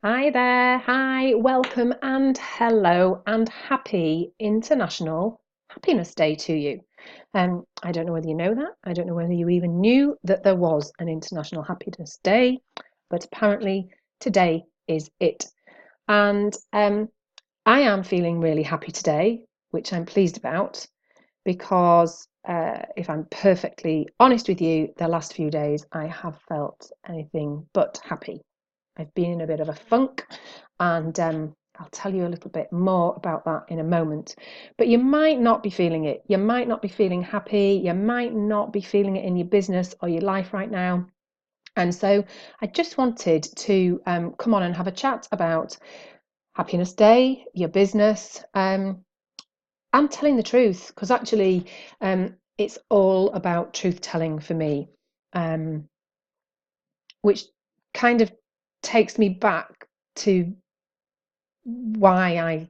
Hi there, hi, welcome and hello and happy International Happiness Day to you. I don't know whether you know that. I don't know whether you even knew that there was an International Happiness Day, but apparently today is it. And I am feeling really happy today, which I'm pleased about because if I'm perfectly honest with you, the last few days I have felt anything but happy. I've been in a bit of a funk, and I'll tell you a little bit more about that in a moment. But you might not be feeling it. You might not be feeling happy. You might not be feeling it in your business or your life right now. And so I just wanted to come on and have a chat about Happiness Day, your business, and telling the truth, because actually it's all about truth telling for me, um, which kind of takes me back to why I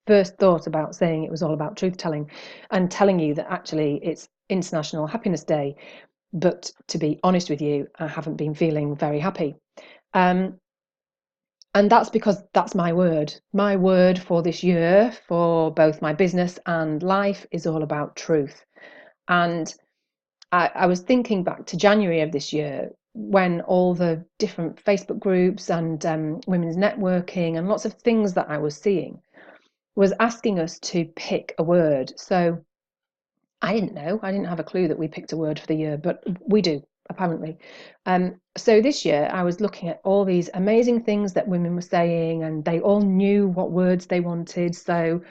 first thought about saying it was all about truth telling and telling you that actually it's International Happiness Day. But to be honest with you, I haven't been feeling very happy. Um, and that's because that's my word. My word for this year, for both my business and life, is all about truth. And I was thinking back to January of this year when all the different Facebook groups and women's networking and lots of things that I was seeing was asking us to pick a word. So I didn't know. I didn't have a clue that we picked a word for the year, but we do, apparently. So this year I was looking at all these amazing things that women were saying, and they all knew what words they wanted. So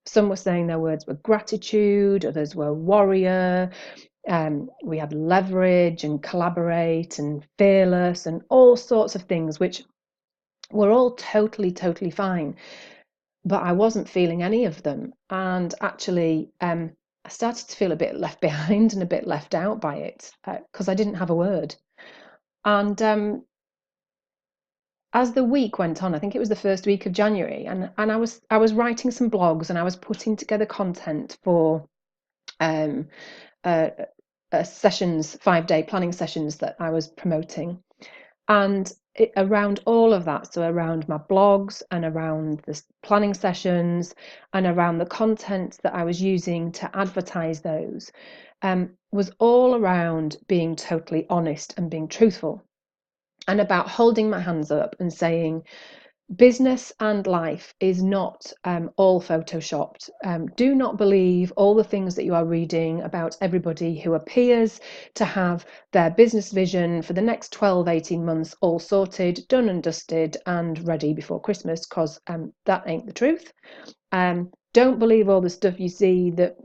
some were saying their words were gratitude, others were warrior. We had leverage and collaborate and fearless and all sorts of things, which were all totally fine, but I wasn't feeling any of them. And actually, I started to feel a bit left behind and a bit left out by it because I didn't have a word. And as the week went on, I think it was the first week of January, and I was writing some blogs and I was putting together content for um, uh, sessions, 5-day planning sessions that I was promoting. And around all of that, so around my blogs and around the planning sessions and around the content that I was using to advertise those, was all around being totally honest and being truthful, and about holding my hands up and saying, business and life is not all photoshopped. Do not believe all the things that you are reading about everybody who appears to have their business vision for the next 12-18 months all sorted, done and dusted and ready before Christmas, because that ain't the truth. Don't believe all the stuff you see that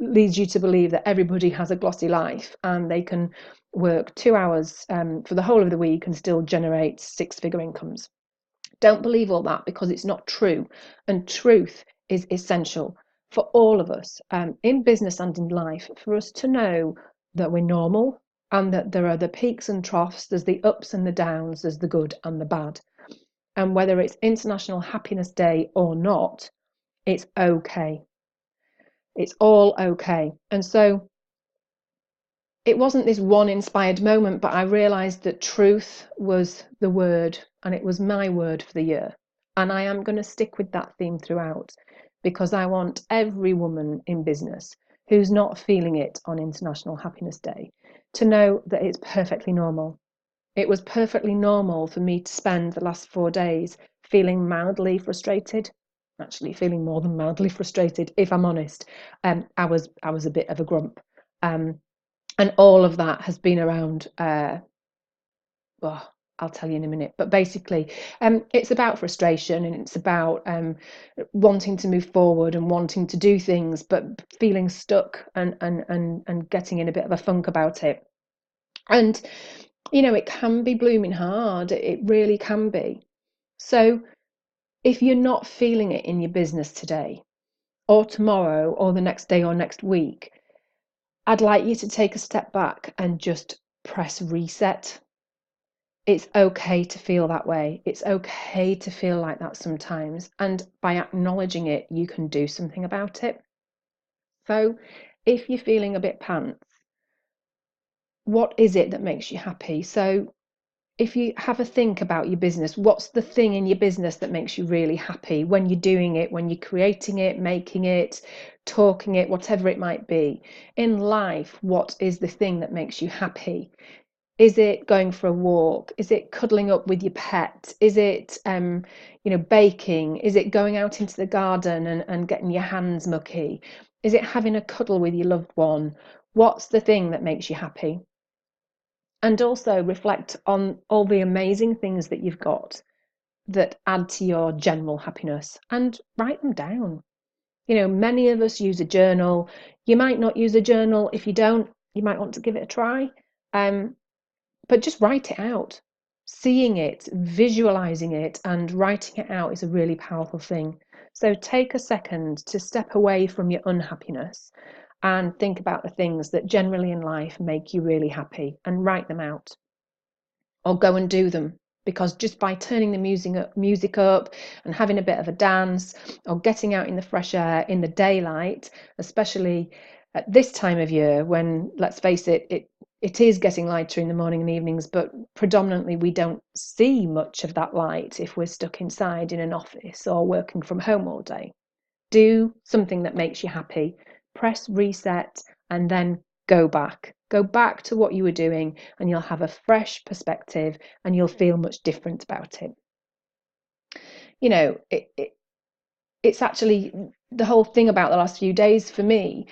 leads you to believe that everybody has a glossy life and they can work 2 hours for the whole of the week and still generate six-figure incomes. Don't believe all that, because it's not true. And truth is essential for all of us, in business and in life, for us to know that we're normal and that there are the peaks and troughs, there's the ups and the downs, there's the good and the bad. And whether it's International Happiness Day or not, it's okay. It's all okay. And so it wasn't this one inspired moment, but I realized that truth was the word, and it was my word for the year. And I am going to stick with that theme throughout, because I want every woman in business who's not feeling it on International Happiness Day to know that it's perfectly normal. It was perfectly normal for me to spend the last 4 days feeling mildly frustrated. Actually, feeling more than mildly frustrated, if I'm honest. I was a bit of a grump. And all of that has been around, well, I'll tell you in a minute, but basically it's about frustration, and it's about wanting to move forward and wanting to do things but feeling stuck, and getting in a bit of a funk about it. And it can be blooming hard, it really can be. So if you're not feeling it in your business today or tomorrow or the next day or next week, I'd like you to take a step back and just press reset. It's okay to feel that way. It's okay to feel like that sometimes. And by acknowledging it, you can do something about it. So if you're feeling a bit pants, what is it that makes you happy? So if you have a think about your business, what's the thing in your business that makes you really happy when you're doing it, when you're creating it, making it, talking it, whatever it might be? In life, what is the thing that makes you happy? Is it going for a walk? Is it cuddling up with your pet? Is it, baking? Is it going out into the garden and getting your hands mucky? Is it having a cuddle with your loved one? What's the thing that makes you happy? And also reflect on all the amazing things that you've got that add to your general happiness and write them down. Many of us use a journal. You might not use a journal. If you don't, you might want to give it a try. But just write it out. Seeing it, visualizing it, and writing it out is a really powerful thing. So take a second to step away from your unhappiness and think about the things that generally in life make you really happy and write them out, or go and do them. Because just by turning the music up and having a bit of a dance, or getting out in the fresh air in the daylight, especially at this time of year when, let's face it, it is getting lighter in the morning and evenings, but predominantly we don't see much of that light if we're stuck inside in an office or working from home all day. Do something that makes you happy, press reset, and then go back. Go back to what you were doing, and you'll have a fresh perspective and you'll feel much different about it. It's actually the whole thing about the last few days for me.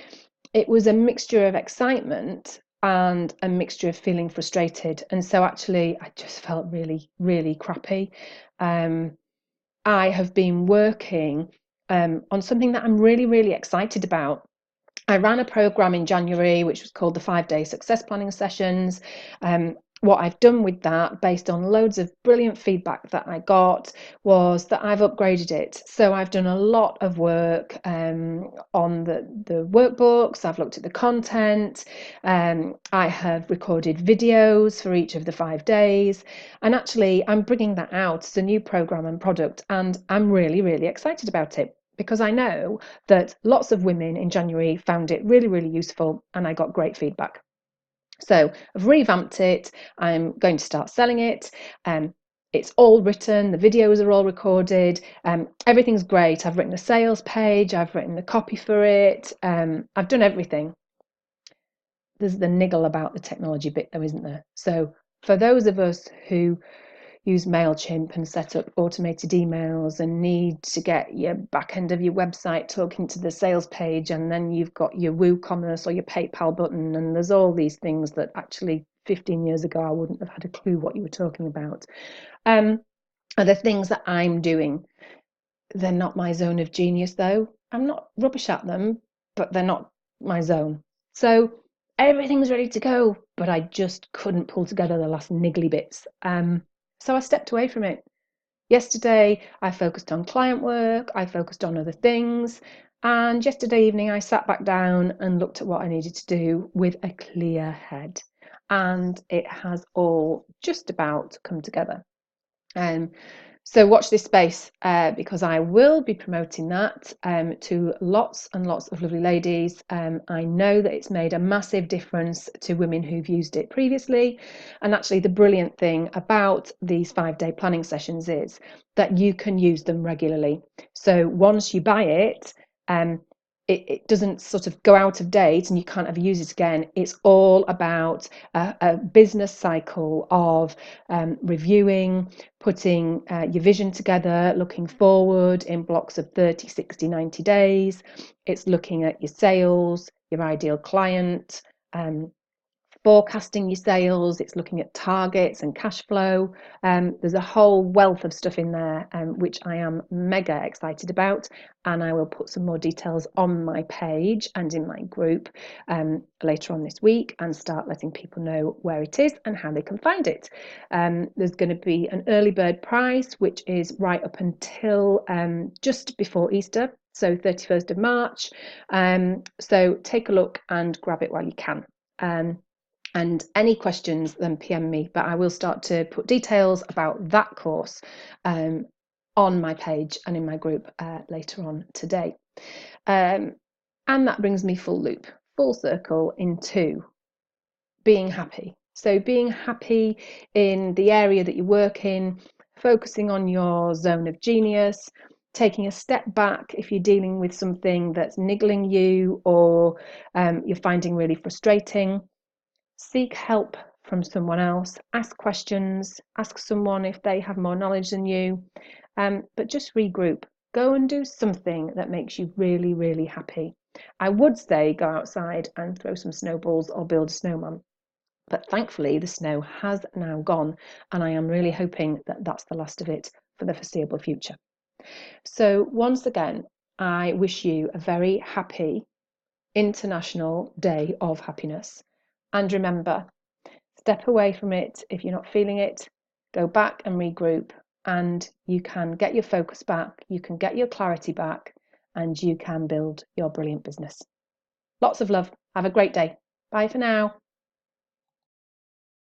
It was a mixture of excitement and a mixture of feeling frustrated. And so actually, I just felt really, really crappy. I have been working on something that I'm really, really excited about. I ran a program in January, which was called the 5-day success planning sessions. What I've done with that, based on loads of brilliant feedback that I got, was that I've upgraded it. So I've done a lot of work on the workbooks. I've looked at the content. I have recorded videos for each of the 5 days. And actually, I'm bringing that out as a new program and product. And I'm really, really excited about it, because I know that lots of women in January found it really, really useful, and I got great feedback. So I've revamped it. I'm going to start selling it. It's all written. The videos are all recorded. Everything's great. I've written a sales page. I've written the copy for it. I've done everything. There's the niggle about the technology bit though, isn't there? So for those of us who use MailChimp and set up automated emails and need to get your back end of your website talking to the sales page, and then you've got your WooCommerce or your PayPal button, and there's all these things that actually 15 years ago I wouldn't have had a clue what you were talking about, are the things that I'm doing. They're not my zone of genius though. I'm not rubbish at them, but they're not my zone. So everything's ready to go, but I just couldn't pull together the last niggly bits. So I stepped away from it. Yesterday, I focused on client work, I focused on other things, and yesterday evening, I sat back down and looked at what I needed to do with a clear head. And it has all just about come together. So watch this space, because I will be promoting that to lots and lots of lovely ladies. I know that it's made a massive difference to women who've used it previously. And actually the brilliant thing about these 5-day planning sessions is that you can use them regularly. So once you buy it, it doesn't sort of go out of date and you can't ever use it again. It's all about a business cycle of reviewing, putting your vision together, looking forward in blocks of 30, 60, 90 days. It's looking at your sales, your ideal client, forecasting your sales. It's looking at targets and cash flow. There's a whole wealth of stuff in there, which I am mega excited about, and I will put some more details on my page and in my group later on this week, and start letting people know where it is and how they can find it. There's going to be an early bird price, which is right up until just before Easter, so 31st of March. So take a look and grab it while you can. And any questions, then PM me, but I will start to put details about that course on my page and in my group later on today. And that brings me full circle into being happy. So being happy in the area that you work in, focusing on your zone of genius, taking a step back if you're dealing with something that's niggling you or you're finding really frustrating. Seek help from someone else, ask questions, ask someone if they have more knowledge than you, but just regroup. Go and do something that makes you really, really happy. I would say go outside and throw some snowballs or build a snowman. But thankfully, the snow has now gone, and I am really hoping that that's the last of it for the foreseeable future. So, once again, I wish you a very happy International Day of Happiness. And remember, step away from it if you're not feeling it, go back and regroup, and you can get your focus back, you can get your clarity back, and you can build your brilliant business. Lots of love. Have a great day. Bye for now.